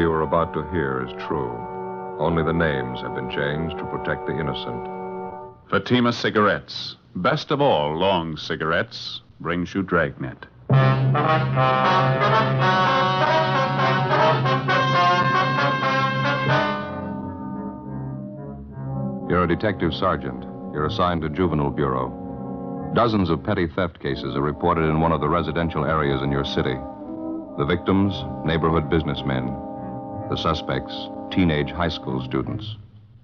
story you are about to hear is true. Only the names have been changed to protect the innocent. Fatima Cigarettes, best of all long cigarettes, brings you Dragnet. You're a detective sergeant. You're assigned to Juvenile Bureau. Dozens of petty theft cases are reported in one of the residential areas in your city. The victims, neighborhood businessmen. The suspects, teenage high school students.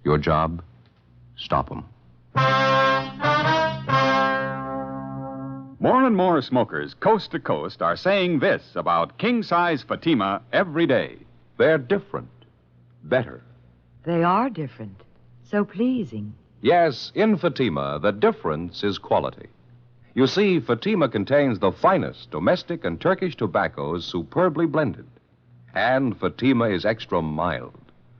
Your job? Stop them. More and more smokers, coast to coast, are saying this about king-size Fatima every day. They're different. Better. They are different. So pleasing. Yes, in Fatima, the difference is quality. You see, Fatima contains the finest domestic and Turkish tobaccos superbly blended. And Fatima is extra mild,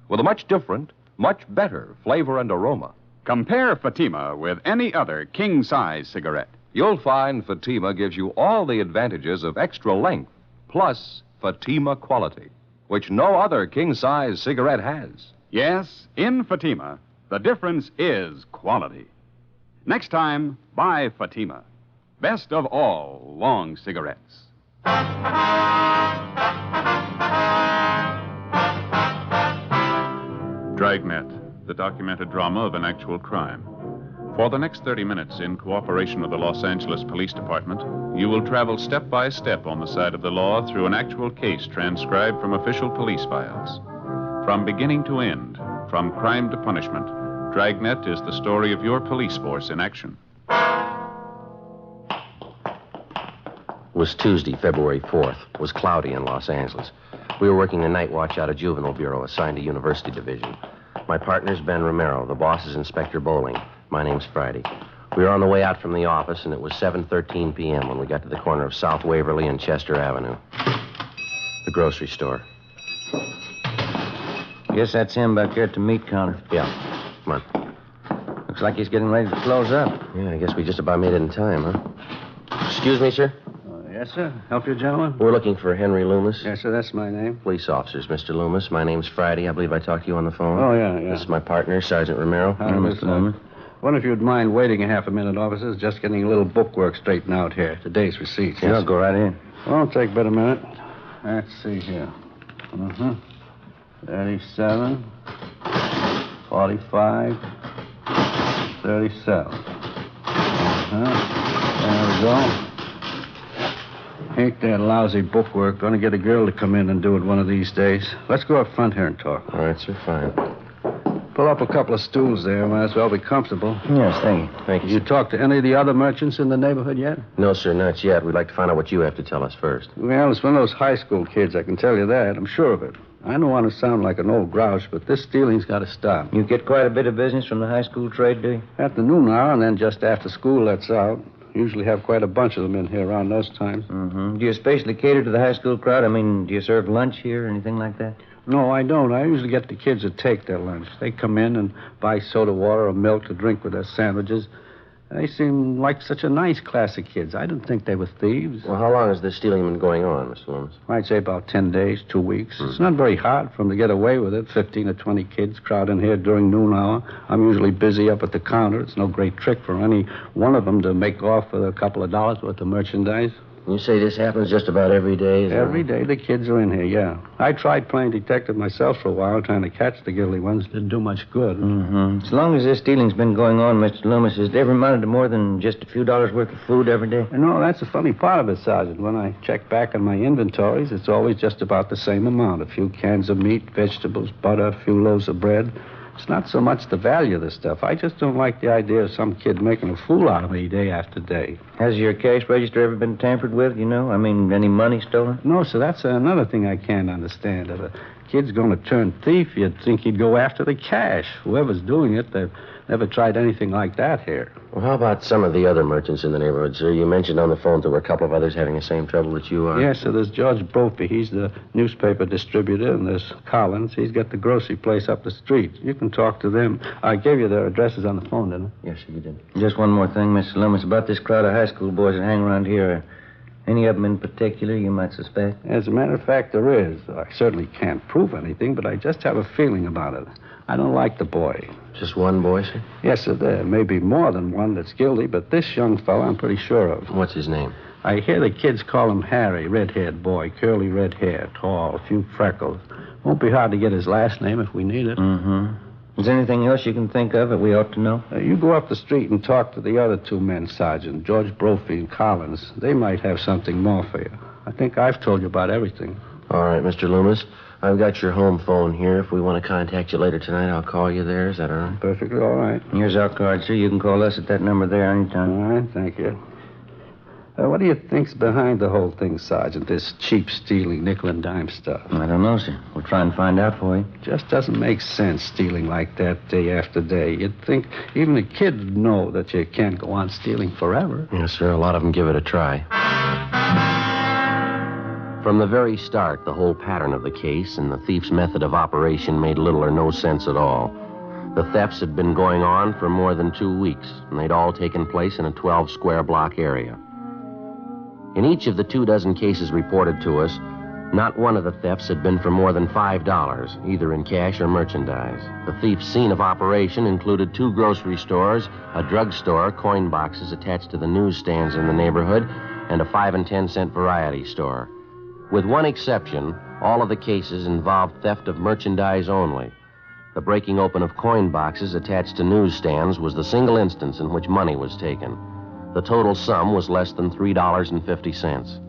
with a much different, much better flavor and aroma. Compare Fatima with any other king-size cigarette. You'll find Fatima gives you all the advantages of extra length, plus Fatima quality, which no other king-size cigarette has. Yes, in Fatima, the difference is quality. Next time, buy Fatima. Best of all long cigarettes. Dragnet, the documented drama of an actual crime. For the next 30 minutes, in cooperation with the Los Angeles Police Department, you will travel step by step on the side of the law through an actual case transcribed from official police files. From beginning to end, from crime to punishment, Dragnet is the story of your police force in action. It was Tuesday, February 4th. It was cloudy in Los Angeles. We were working a night watch out of Juvenile Bureau, assigned to University Division. My partner's Ben Romero. The boss is Inspector Bowling. My name's Friday. We were on the way out from the office, and it was 7:13 p.m. when we got to the corner of South Waverly and Chester Avenue. The grocery store. Guess that's him back there at the meat counter. Yeah. Come on. Looks like he's getting ready to close up. Yeah, I guess we just about made it in time, huh? Excuse me, sir? Yes, sir. Help you, gentlemen? We're looking for Henry Loomis. Yes, sir. That's my name. Police officers, Mr. Loomis. My name's Friday. I believe I talked to you on the phone. Oh, yeah. This is my partner, Sergeant Romero. Hi, Mr. Loomis. Wonder if you'd mind waiting a half a minute, officers. Just getting a little bookwork straightened out here. Today's receipts. Sure, go right in. Won't take but a minute. Let's see here. 37, 45, 37. There we go. Ain't that lousy bookwork. Gonna get a girl to come in and do it one of these days. Let's go up front here and talk. All right, sir, fine. Pull up a couple of stools there. Might as well be comfortable. Yes, thank you. Thank you, You sir. talked to any of the other merchants in the neighborhood yet? No, sir, not yet. We'd like to find out what you have to tell us first. Well, it's one of those high school kids, I can tell you that. I'm sure of it. I don't want to sound like an old grouch, but this stealing's got to stop. You get quite a bit of business from the high school trade, do you? At the noon hour, and then just after school lets out. Usually have quite a bunch of them in here around those times. Mm-hmm. Do you especially cater to the high school crowd? I mean, do you serve lunch here or anything like that? No, I don't. I usually get the kids to take their lunch. They come in and buy soda water or milk to drink with their sandwiches. They seem like such a nice class of kids. I didn't think they were thieves. Well, how long has this stealing been going on, Mr. Loomis? I'd say about 10 days, 2 weeks. It's not very hard for them to get away with it. 15 or 20 kids crowd in here during noon hour. I'm usually busy up at the counter. It's no great trick for any one of them to make off with a couple of dollars worth of merchandise. You say this happens just about every day? Is Every day the kids are in here, yeah. I tried playing detective myself for a while, trying to catch the guilty ones. Didn't do much good. Mm-hmm. As long as this stealing's been going on, Mr. Loomis, has it ever amounted to more than just a few dollars worth of food every day? No, that's the funny part of it, Sergeant. When I check back on my inventories, it's always just about the same amount. A few cans of meat, vegetables, butter, a few loaves of bread. It's not so much the value of the stuff. I just don't like the idea of some kid making a fool out of me day after day. Has your cash register ever been tampered with, you know? I mean, any money stolen? No, sir, that's another thing I can't understand. If a kid's going to turn thief, you'd think he'd go after the cash. Whoever's doing it, they've never tried anything like that here. Well, how about some of the other merchants in the neighborhood, sir? You mentioned on the phone there were a couple of others having the same trouble that you are. Yes, sir, there's George Brophy. He's the newspaper distributor, and there's Collins. He's got the grocery place up the street. You can talk to them. I gave you their addresses on the phone, didn't I? Yes, sir, you did. Just one more thing, Mr. Loomis, about this crowd of high school boys that hang around here. Any of them in particular you might suspect? As a matter of fact, there is. I certainly can't prove anything, but I just have a feeling about it. I don't like the boy. Just one boy, sir? Yes, sir, there may be more than one that's guilty, but this young fellow I'm pretty sure of. What's his name? I hear the kids call him Harry, red-haired boy, curly red hair, tall, a few freckles. Won't be hard to get his last name if we need it. Mm-hmm. Is there anything else you can think of that we ought to know? You go up the street and talk to the other two men, Sergeant, George Brophy and Collins. They might have something more for you. I think I've told you about everything. All right, Mr. Loomis. I've got your home phone here. If we want to contact you later tonight, I'll call you there. Is that all right? Perfectly all right. Here's our card, sir. You can call us at that number there anytime. All right, thank you. What do you think's behind the whole thing, Sergeant? This cheap stealing, nickel and dime stuff. I don't know, sir. We'll try and find out for you. Just doesn't make sense stealing like that day after day. You'd think even a kid would know that you can't go on stealing forever. Yes, sir. A lot of them give it a try. From the very start, the whole pattern of the case and the thief's method of operation made little or no sense at all. The thefts had been going on for more than 2 weeks, and they'd all taken place in a 12-square-block area. In each of the 24 cases reported to us, not one of the thefts had been for more than $5, either in cash or merchandise. The thief's scene of operation included 2 grocery stores, a drugstore, coin boxes attached to the newsstands in the neighborhood, and a 5 and 10 cent variety store. With one exception, all of the cases involved theft of merchandise only. The breaking open of coin boxes attached to newsstands was the single instance in which money was taken. The total sum was less than $3.50.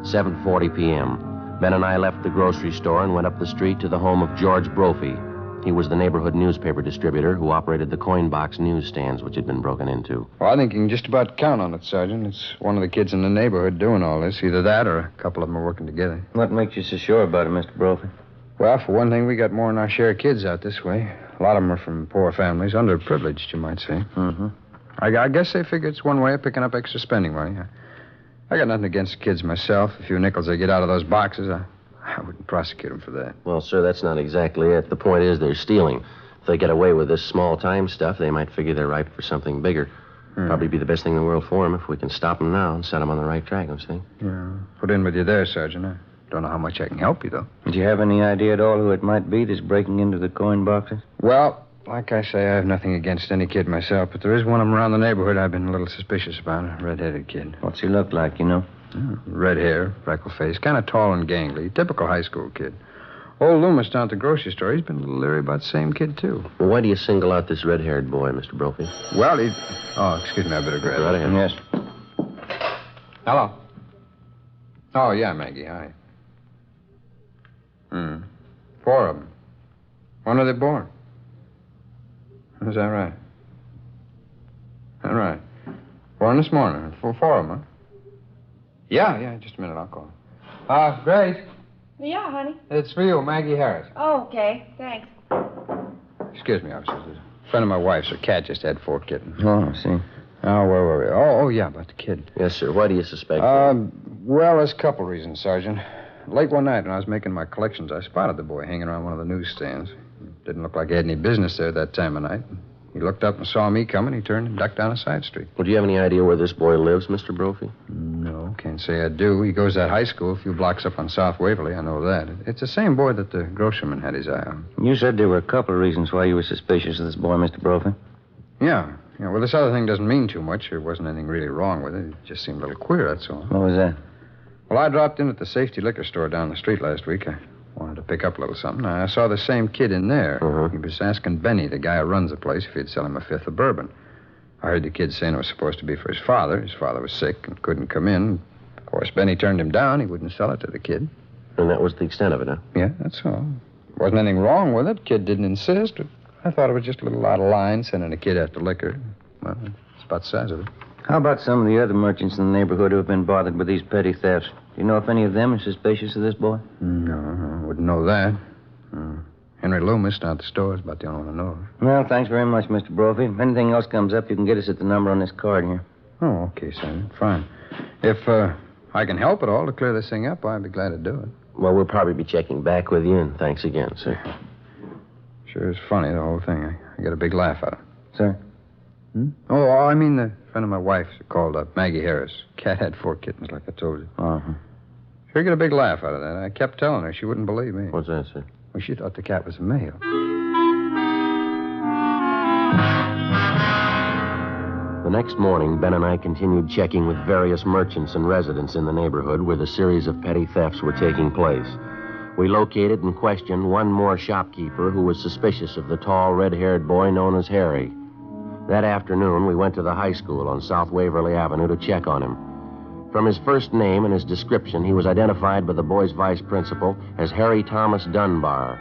7:40 p.m. Ben and I left the grocery store and went up the street to the home of George Brophy. He was the neighborhood newspaper distributor who operated the coin box newsstands which had been broken into. Well, I think you can just about count on it, Sergeant. It's one of the kids in the neighborhood doing all this. Either that or a couple of them are working together. What makes you so sure about it, Mr. Brophy? Well, for one thing, we got more than our share of kids out this way. A lot of them are from poor families, underprivileged, you might say. Mm-hmm. I guess they figure it's one way of picking up extra spending money. I got nothing against the kids myself. A few nickels they get out of those boxes, I wouldn't prosecute them for that. Well, sir, that's not exactly it. The point is they're stealing. If they get away with this small-time stuff, they might figure they're ripe for something bigger. Probably be the best thing in the world for them if we can stop them now and set them on the right track, I'm saying. Yeah, put in with you there, Sergeant. I don't know how much I can help you, though. Do you have any idea at all who it might be that's breaking into the coin boxes? Well, like I say, I have nothing against any kid myself, but there is one of them around the neighborhood I've been a little suspicious about, a red-headed kid. What's he look like, you know? Red hair, freckle face, kind of tall and gangly. Typical high school kid. Old Loomis down at the grocery store, he's been a little leery about the same kid, too. Well, why do you single out this red-haired boy, Mr. Brophy? Well, he... Oh, excuse me, I better grab Right it. ahead. Yes. Hello. Oh, yeah, Maggie, hi. 4 of them. When are they born? Is that right? All right. Born this morning. 4 of them, huh? Yeah, just a minute, I'll call. Grace, Yeah, honey. it's for you, Maggie Harris. Oh, okay. Thanks. Excuse me, officer. A friend of my wife's, her cat just had 4 kittens. Oh, I see. Oh, where were we? Oh, yeah, about the kid. Yes, sir. Why do you suspect Well, there's a couple reasons, Sergeant. Late one night when I was making my collections, I spotted the boy hanging around one of the newsstands. Didn't look like he had any business there that time of night. He looked up and saw me coming. He turned and ducked down a side street. Well, do you have any idea where this boy lives, Mr. Brophy? No, can't say I do. He goes to that high school a few blocks up on South Waverly. I know that. It's the same boy that the grocerman had his eye on. You said there were a couple of reasons why you were suspicious of this boy, Mr. Brophy. Yeah. Well, this other thing doesn't mean too much. There wasn't anything really wrong with it. It just seemed a little queer, that's all. What was that? Well, I dropped in at the safety liquor store down the street last week. I wanted to pick up a little something. I saw the same kid in there. Uh-huh. He was asking Benny, the guy who runs the place, if he'd sell him a 5th of bourbon. I heard the kid saying it was supposed to be for his father. His father was sick and couldn't come in. Of course, Benny turned him down. He wouldn't sell it to the kid. And that was the extent of it, huh? Yeah, that's all. Wasn't anything wrong with it. Kid didn't insist. But I thought it was just a little out of line, sending a kid after liquor. Well, it's about the size of it. How about some of the other merchants in the neighborhood who have been bothered with these petty thefts? Do you know if any of them are suspicious of this boy? No, I wouldn't know that. Henry Loomis down at the store is about the only one I know of. Well, thanks very much, Mr. Brophy. If anything else comes up, you can get us at the number on this card here. Oh, okay, Sergeant. Fine. If I can help at all to clear this thing up, I'd be glad to do it. Well, we'll probably be checking back with you, and thanks again, sir. Sure is funny, the whole thing. I get a big laugh out of it. Sir? Oh, I mean the friend of my wife's called up, Maggie Harris. Cat had 4 kittens, like I told you. Uh-huh. Sure get a big laugh out of that. I kept telling her. She wouldn't believe me. What's that, sir? Well, she thought the cat was a male. The next morning, Ben and I continued checking with various merchants and residents in the neighborhood where the series of petty thefts were taking place. We located and questioned one more shopkeeper who was suspicious of the tall, red-haired boy known as Harry. That afternoon, we went to the high school on South Waverly Avenue to check on him. From his first name and his description, he was identified by the boy's vice principal as Harry Thomas Dunbar.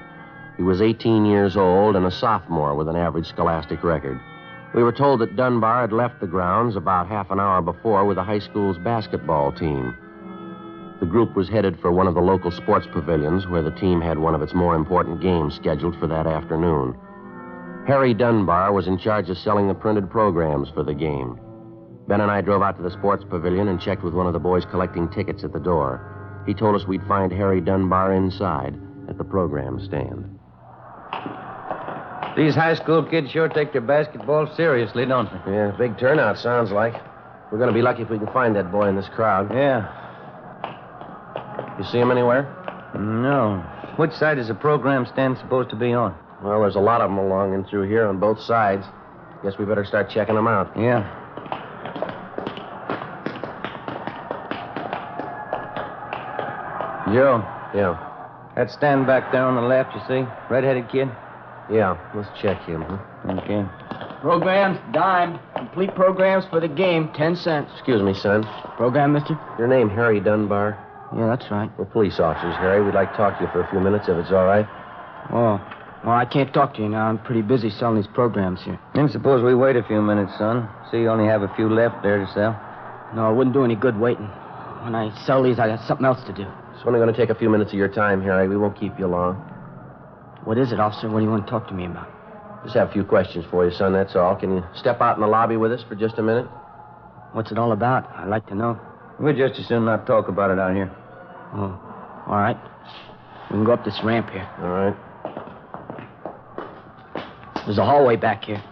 He was 18 years old and a sophomore with an average scholastic record. We were told that Dunbar had left the grounds about half an hour before with the high school's basketball team. The group was headed for one of the local sports pavilions where the team had one of its more important games scheduled for that afternoon. Harry Dunbar was in charge of selling the printed programs for the game. Ben and I drove out to the sports pavilion and checked with one of the boys collecting tickets at the door. He told us we'd find Harry Dunbar inside at the program stand. These high school kids sure take their basketball seriously, don't they? Yeah, big turnout, sounds like. We're going to be lucky if we can find that boy in this crowd. Yeah. You see him anywhere? No. Which side is the program stand supposed to be on? Well, there's a lot of them along and through here on both sides. Guess we better start checking them out. Yeah. Joe. Yeah. That stand back there on the left, you see? Red-headed kid? Yeah, let's check him, huh? Okay. Programs, dime. Complete programs for the game, 10 cents. Excuse me, son. Program, mister? Your name Harry Dunbar? Yeah, that's right. We're police officers, Harry. We'd like to talk to you for a few minutes, if it's all right. Oh. Well, I can't talk to you now. I'm pretty busy selling these programs here. Then suppose we wait a few minutes, son. See, you only have a few left there to sell. No, it wouldn't do any good waiting. When I sell these, I got something else to do. It's only going to take a few minutes of your time, Harry. We won't keep you long. What is it, officer? What do you want to talk to me about? Just have a few questions for you, son, that's all. Can you step out in the lobby with us for just a minute? What's it all about? I'd like to know. We'd just as soon not talk about it out here. Oh, all right. We can go up this ramp here. All right. There's a hallway back here.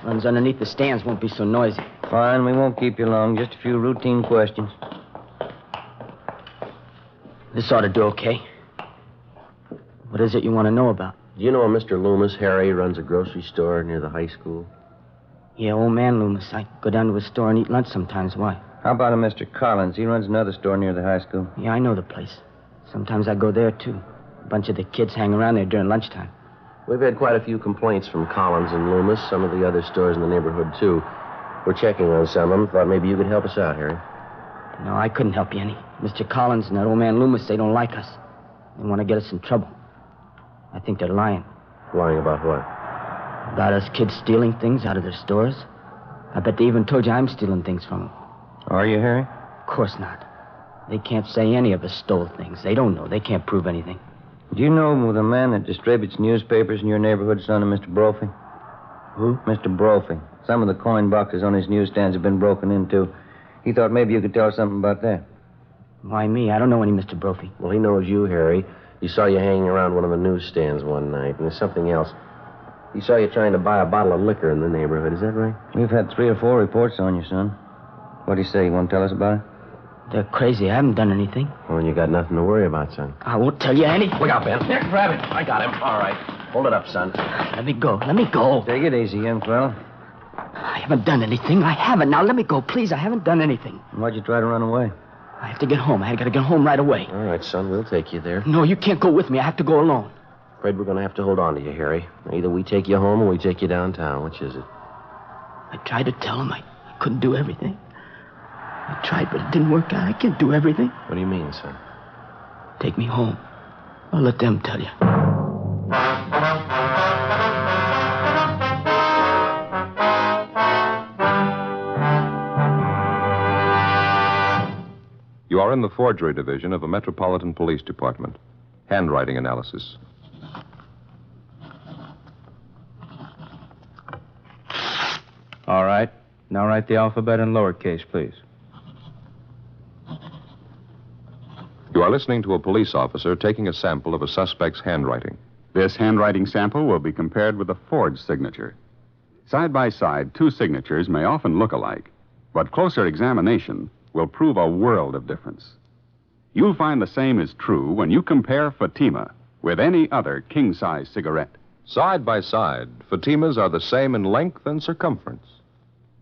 Runs underneath the stands, won't be so noisy. Fine, we won't keep you long. Just a few routine questions. This ought to do okay. What is it you want to know about? Do you know a Mr. Loomis? Harry runs a grocery store near the high school. Yeah, old man Loomis. I go down to his store and eat lunch sometimes. Why? How about a Mr. Collins? He runs another store near the high school. Yeah, I know the place. Sometimes I go there, too. A bunch of the kids hang around there during lunchtime. We've had quite a few complaints from Collins and Loomis, some of the other stores in the neighborhood, too. We're checking on some of them. Thought maybe you could help us out, Harry. No, I couldn't help you any. Mr. Collins and that old man Loomis, they don't like us. They want to get us in trouble. I think they're lying. Lying about what? About us kids stealing things out of their stores. I bet they even told you I'm stealing things from them. Are you, Harry? Of course not. They can't say any of us stole things. They don't know. They can't prove anything. Do you know the man that distributes newspapers in your neighborhood, son of Mr. Brophy? Who? Mr. Brophy. Some of the coin boxes on his newsstands have been broken into. He thought maybe you could tell us something about that. Why me? I don't know any Mr. Brophy. Well, he knows you, Harry. He saw you hanging around one of the newsstands one night, and there's something else. He saw you trying to buy a bottle of liquor in the neighborhood. Is that right? We've had 3 or 4 reports on you, son. What do you say? You want to tell us about it? They're crazy. I haven't done anything. Well, you got nothing to worry about, son. I won't tell you anything. Look out, Ben. Here, grab him. I got him. All right. Hold it up, son. Let me go. Let me go. Take it easy, young fellow. I haven't done anything. I haven't. Now, let me go, please. I haven't done anything. Why'd you try to run away? I have to get home. I got to get home right away. All right, son. We'll take you there. No, you can't go with me. I have to go alone. Afraid we're going to have to hold on to you, Harry. Either we take you home or we take you downtown. Which is it? I tried to tell him I couldn't do everything. I tried, but it didn't work out. I can't do everything. What do you mean, son? Take me home. I'll let them tell you. You are in the forgery division of a Metropolitan Police Department. Handwriting analysis. All right. Now write the alphabet in lowercase, please. You are listening to a police officer taking a sample of a suspect's handwriting. This handwriting sample will be compared with a forged signature. Side by side, two signatures may often look alike, but closer examination will prove a world of difference. You'll find the same is true when you compare Fatima with any other king-size cigarette. Side by side, Fatimas are the same in length and circumference.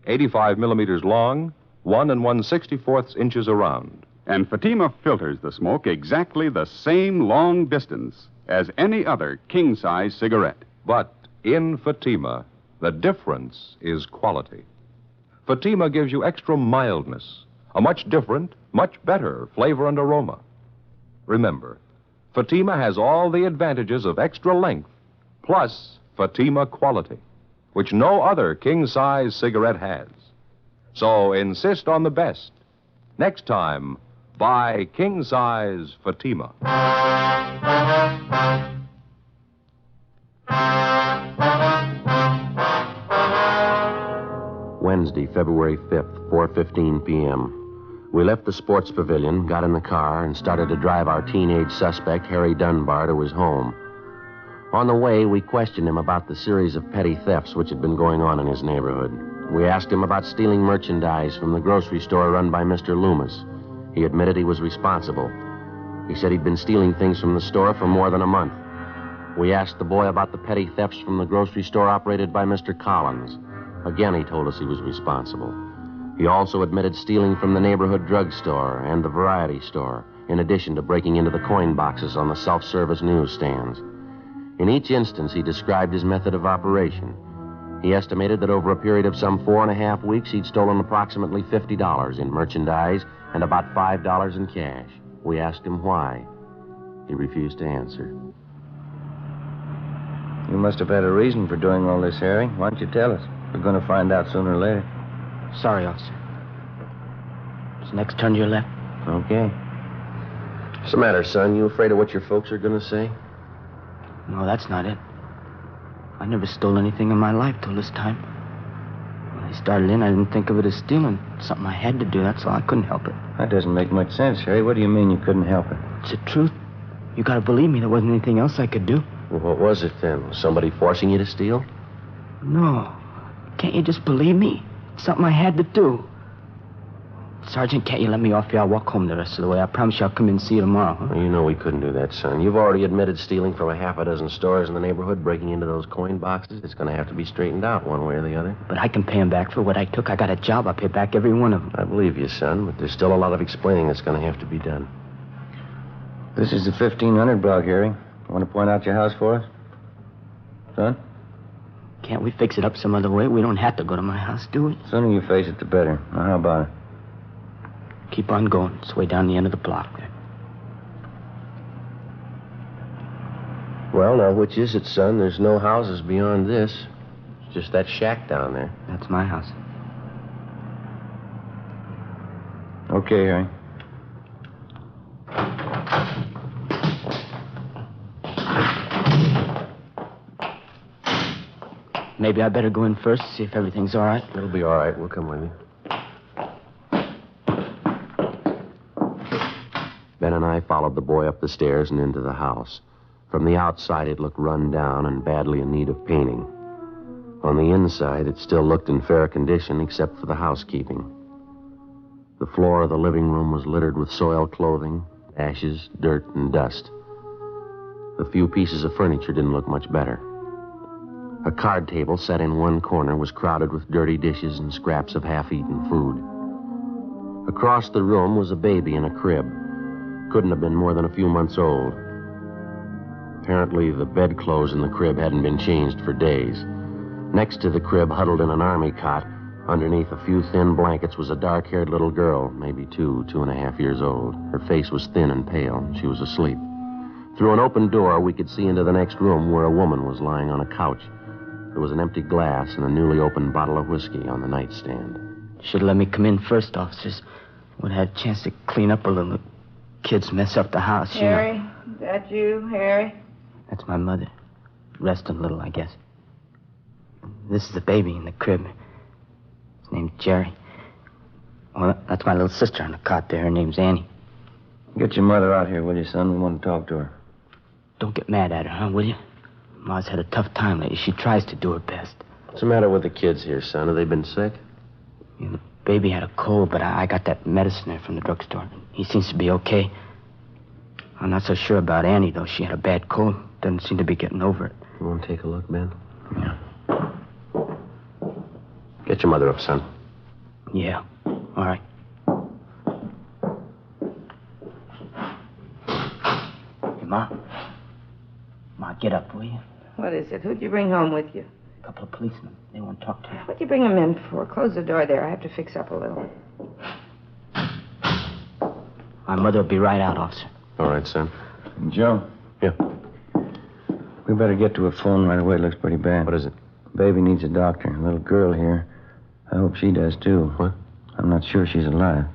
85 millimeters long, 1 1/64 inches around. And Fatima filters the smoke exactly the same long distance as any other king-size cigarette. But in Fatima, the difference is quality. Fatima gives you extra mildness, a much different, much better flavor and aroma. Remember, Fatima has all the advantages of extra length, plus Fatima quality, which no other king-size cigarette has. So insist on the best. Next time, buy king-size Fatima. Wednesday, February 5th, 4:15 p.m. We left the sports pavilion, got in the car, and started to drive our teenage suspect, Harry Dunbar, to his home. On the way, we questioned him about the series of petty thefts which had been going on in his neighborhood. We asked him about stealing merchandise from the grocery store run by Mr. Loomis. He admitted he was responsible. He said he'd been stealing things from the store for more than a month. We asked the boy about the petty thefts from the grocery store operated by Mr. Collins. Again, he told us he was responsible. He also admitted stealing from the neighborhood drugstore and the variety store, in addition to breaking into the coin boxes on the self-service newsstands. In each instance, he described his method of operation. He estimated that over a period of some 4.5 weeks, he'd stolen approximately $50 in merchandise and about $5 in cash. We asked him why. He refused to answer. You must have had a reason for doing all this, Harry. Why don't you tell us? We're going to find out sooner or later. Sorry, officer. Just next turn to your left. Okay. What's the matter, son? You afraid of what your folks are going to say? No, that's not it. I never stole anything in my life till this time. When I started in, I didn't think of it as stealing. Something I had to do, that's all. I couldn't help it. That doesn't make much sense, Harry. What do you mean you couldn't help it? It's the truth. You gotta believe me, there wasn't anything else I could do. Well, what was it then? Was somebody forcing you to steal? No. Can't you just believe me? It's something I had to do. Sergeant, can't you let me off here? I'll walk home the rest of the way. I promise you I'll come in and see you tomorrow, huh? Well, you know we couldn't do that, son. You've already admitted stealing from a half a dozen stores in the neighborhood, breaking into those coin boxes. It's going to have to be straightened out one way or the other. But I can pay him back for what I took. I got a job. I'll pay back every one of them. I believe you, son, but there's still a lot of explaining that's going to have to be done. This is the 1500 block, Harry. Want to point out your house for us? Son? Can't we fix it up some other way? We don't have to go to my house, do we? The sooner you face it, the better. Now, how about it? Keep on going. It's way down the end of the block there. Well, now, which is it, son? There's no houses beyond this. It's just that shack down there. That's my house. Okay, Harry. Maybe I better go in first, see if everything's all right. It'll be all right. We'll come with you. Ben and I followed the boy up the stairs and into the house. From the outside, it looked run down and badly in need of painting. On the inside, it still looked in fair condition, except for the housekeeping. The floor of the living room was littered with soiled clothing, ashes, dirt, and dust. The few pieces of furniture didn't look much better. A card table set in one corner was crowded with dirty dishes and scraps of half-eaten food. Across the room was a baby in a crib. Couldn't have been more than a few months old. Apparently, the bedclothes in the crib hadn't been changed for days. Next to the crib, huddled in an army cot, underneath a few thin blankets, was a dark-haired little girl, maybe 2.5 years old. Her face was thin and pale. She was asleep. Through an open door, we could see into the next room where a woman was lying on a couch. There was an empty glass and a newly opened bottle of whiskey on the nightstand. Should have let me come in first, officers. Would have had a chance to clean up a little. Kids mess up the house, Harry, is that you, Harry? That's my mother. Resting a little, I guess. This is the baby in the crib. His name's Jerry. Well, that's my little sister on the cot there. Her name's Annie. Get your mother out here, will you, son? We want to talk to her. Don't get mad at her, huh, will you? Ma's had a tough time lately. She tries to do her best. What's the matter with the kids here, son? Have they been sick? Yeah, the baby had a cold, but I got that medicine there from the drugstore. He seems to be okay. I'm not so sure about Annie, though. She had a bad cold. Doesn't seem to be getting over it. You want to take a look, Ben? Yeah. Get your mother up, son. Yeah. All right. Hey, Ma. Ma, get up, will you? What is it? Who'd you bring home with you? A couple of policemen. They won't talk to you. What'd you bring them in for? Close the door there. I have to fix up a little. My mother will be right out, officer. All right, son. Joe? Yeah. We better get to a phone right away. It looks pretty bad. What is it? Baby needs a doctor. A little girl here. I hope she does, too. What? I'm not sure she's alive.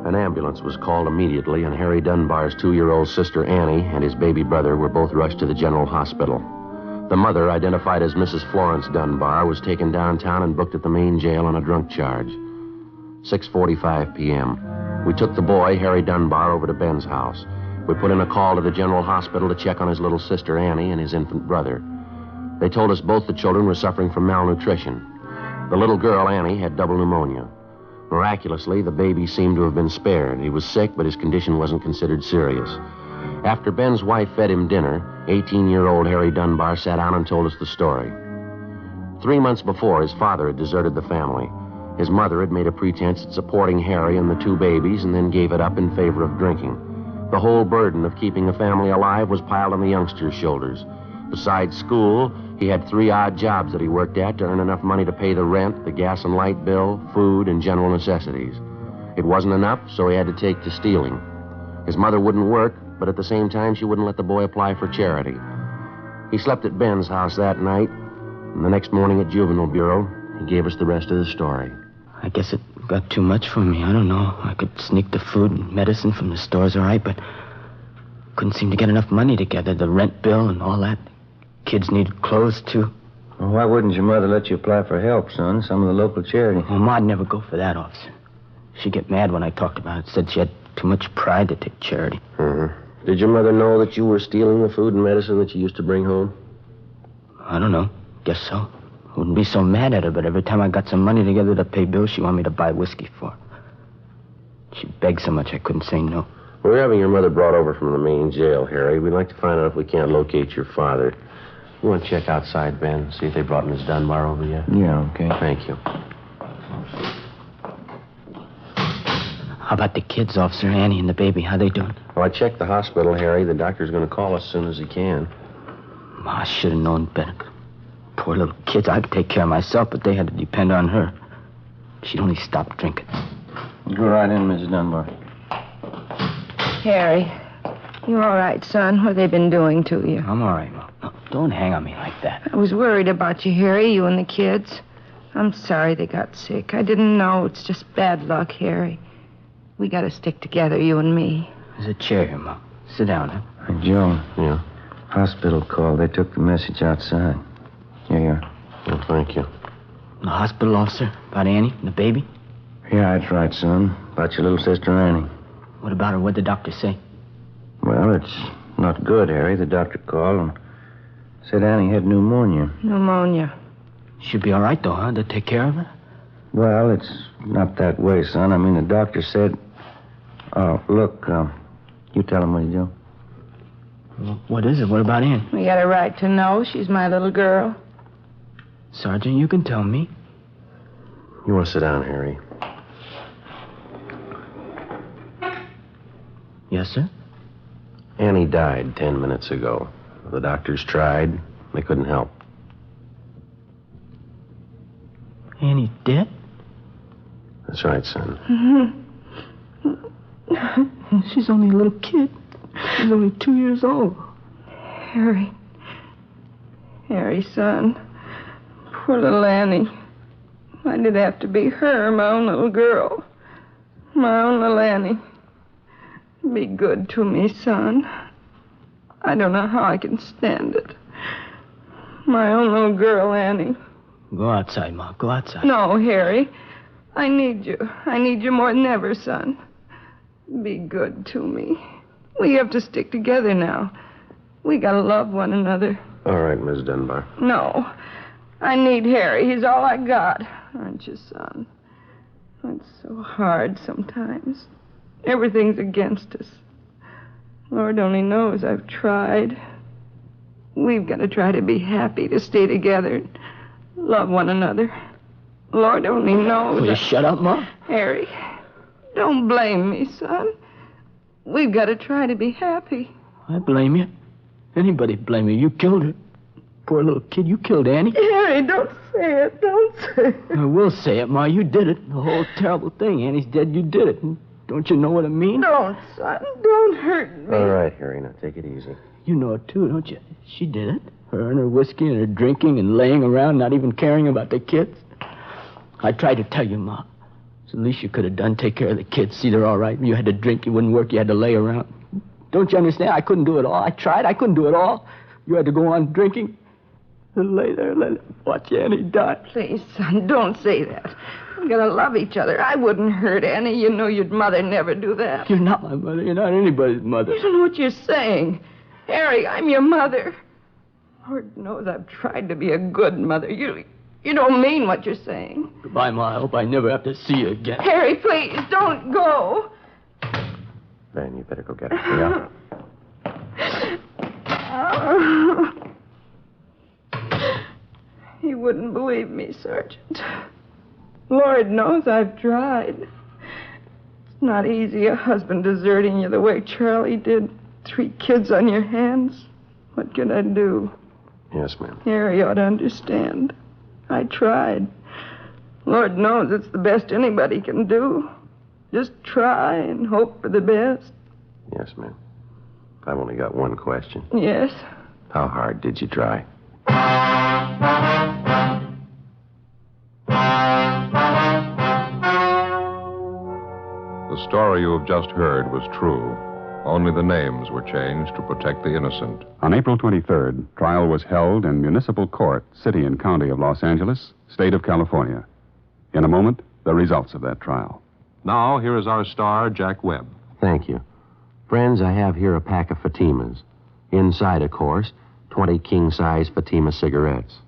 An ambulance was called immediately, and Harry Dunbar's 2-year-old sister Annie and his baby brother were both rushed to the general hospital. The mother, identified as Mrs. Florence Dunbar, was taken downtown and booked at the main jail on a drunk charge. 6:45 p.m. We took the boy, Harry Dunbar, over to Ben's house. We put in a call to the general hospital to check on his little sister Annie and his infant brother. They told us both the children were suffering from malnutrition. The little girl, Annie, had double pneumonia. Miraculously, the baby seemed to have been spared. He was sick, but his condition wasn't considered serious. After Ben's wife fed him dinner, 18-year-old Harry Dunbar sat down and told us the story. 3 months before, his father had deserted the family. His mother had made a pretense at supporting Harry and the 2 babies and then gave it up in favor of drinking. The whole burden of keeping a family alive was piled on the youngster's shoulders. Besides school, he had 3 odd jobs that he worked at to earn enough money to pay the rent, the gas and light bill, food, and general necessities. It wasn't enough, so he had to take to stealing. His mother wouldn't work, but at the same time, she wouldn't let the boy apply for charity. He slept at Ben's house that night, and the next morning at Juvenile Bureau, he gave us the rest of the story. I guess it got too much for me. I don't know. I could sneak the food and medicine from the stores, all right, but couldn't seem to get enough money together. The rent bill and all that. Kids needed clothes, too. Well, why wouldn't your mother let you apply for help, son? Some of the local charity. Well, Ma'd never go for that, officer. She'd get mad when I talked about it. Said she had too much pride to take charity. Did your mother know that you were stealing the food and medicine that you used to bring home? I don't know. Guess so. Wouldn't be so mad at her, but every time I got some money together to pay bills, she wanted me to buy whiskey for her. She begged so much I couldn't say no. We're having your mother brought over from the main jail, Harry. We'd like to find out if we can't locate your father. You want to check outside, Ben? See if they brought Miss Dunbar over yet? Yeah, okay. Thank you. How about the kids, Officer? Annie and the baby, how they doing? Well, I checked the hospital, Harry. The doctor's going to call us as soon as he can. Ma, I should have known better. Poor little kids. I could take care of myself, but they had to depend on her. She'd only stopped drinking. Go right in, Mrs. Dunbar. Harry, you all right, son? What have they been doing to you? I'm all right, Ma. No, don't hang on me like that. I was worried about you, Harry, you and the kids. I'm sorry they got sick. I didn't know. It's just bad luck, Harry. We got to stick together, you and me. There's a chair here, Ma. Sit down, huh? Hey, Joe. Yeah? Hospital called. They took the message outside. Here you are. Well, thank you. The hospital, officer? About Annie and the baby? Yeah, that's right, son. About your little sister, Annie. What about her? What'd the doctor say? Well, it's not good, Harry. The doctor called and said Annie had pneumonia. Pneumonia. She'll be all right, though, huh? They'll take care of her? Well, it's not that way, son. I mean, the doctor said... Oh, look, you tell him, will you, Joe? What is it? What about Annie? We got a right to know. She's my little girl. Sergeant, you can tell me. You want to sit down, Harry? Yes, sir? Annie died 10 minutes ago. The doctors tried. They couldn't help. Annie dead? That's right, son. She's only a little kid. She's only 2 years old. Harry. Harry, son. Poor little Annie. Why did it have to be her, my own little girl? My own little Annie. Be good to me, son. I don't know how I can stand it. My own little girl, Annie. Go outside, Ma. Go outside. No, Harry. I need you. I need you more than ever, son. Be good to me. We have to stick together now. We gotta love one another. All right, Miss Dunbar. No. I need Harry. He's all I got. Aren't you, son? It's so hard sometimes. Everything's against us. Lord only knows I've tried. We've got to try to be happy, to stay together, love one another. Lord only knows. Will you shut up, Ma? Harry, don't blame me, son. We've got to try to be happy. I blame you. Anybody blame you. You killed her. Poor little kid, you killed Annie. Harry, don't say it. Don't say it. I will say it, Ma. You did it. The whole terrible thing. Annie's dead. You did it. Don't you know what it means? Don't, son. Don't hurt me. All right, Harry, now take it easy. You know it, too, don't you? She did it. Her and her whiskey and her drinking and laying around, not even caring about the kids. I tried to tell you, Ma. It's the least you could have done. Take care of the kids. See they're all right. You had to drink. You wouldn't work. You had to lay around. Don't you understand? I couldn't do it all. I tried. I couldn't do it all. You had to go on drinking and lay there and watch Annie die. Please, son, don't say that. We're going to love each other. I wouldn't hurt Annie. You know your mother never do that. You're not my mother. You're not anybody's mother. You don't know what you're saying. Harry, I'm your mother. Lord knows I've tried to be a good mother. You don't mean what you're saying. Goodbye, Ma. I hope I never have to see you again. Harry, please, don't go. Ben, you better go get her. Yeah. He wouldn't believe me, Sergeant. Lord knows I've tried. It's not easy, a husband deserting you the way Charlie did. 3 kids on your hands. What can I do? Yes, ma'am. Harry ought to understand. I tried. Lord knows it's the best anybody can do. Just try and hope for the best. Yes, ma'am. I've only got one question. Yes? How hard did you try? The story you have just heard was true. Only the names were changed to protect the innocent. On April 23rd, trial was held in municipal court, city and county of Los Angeles, state of California. In a moment, the results of that trial. Now, here is our star, Jack Webb. Thank you. Friends, I have here a pack of Fatimas. Inside, of course, 20 king-size Fatima cigarettes.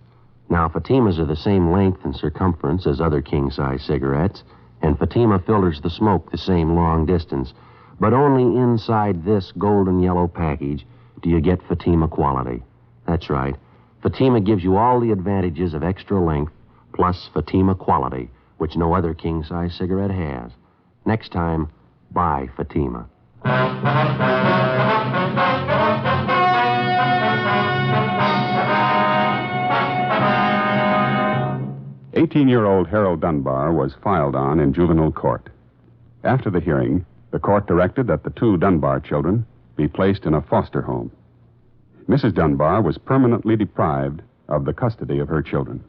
Now, Fatimas are the same length and circumference as other king-size cigarettes, and Fatima filters the smoke the same long distance. But only inside this golden yellow package do you get Fatima quality. That's right. Fatima gives you all the advantages of extra length plus Fatima quality, which no other king-size cigarette has. Next time, buy Fatima. 18-year-old Harold Dunbar was filed on in juvenile court. After the hearing, the court directed that the 2 Dunbar children be placed in a foster home. Mrs. Dunbar was permanently deprived of the custody of her children.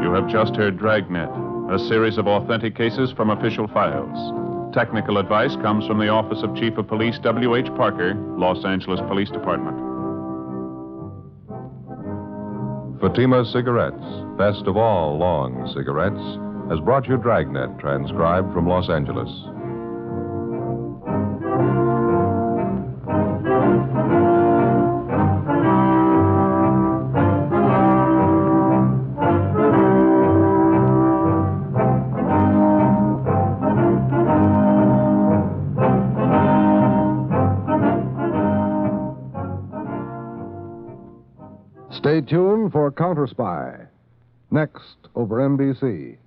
You have just heard Dragnet, a series of authentic cases from official files. Technical advice comes from the Office of Chief of Police W.H. Parker, Los Angeles Police Department. Fatima Cigarettes, best of all long cigarettes, has brought you Dragnet, transcribed from Los Angeles. Stay tuned for Counter Spy, next over NBC.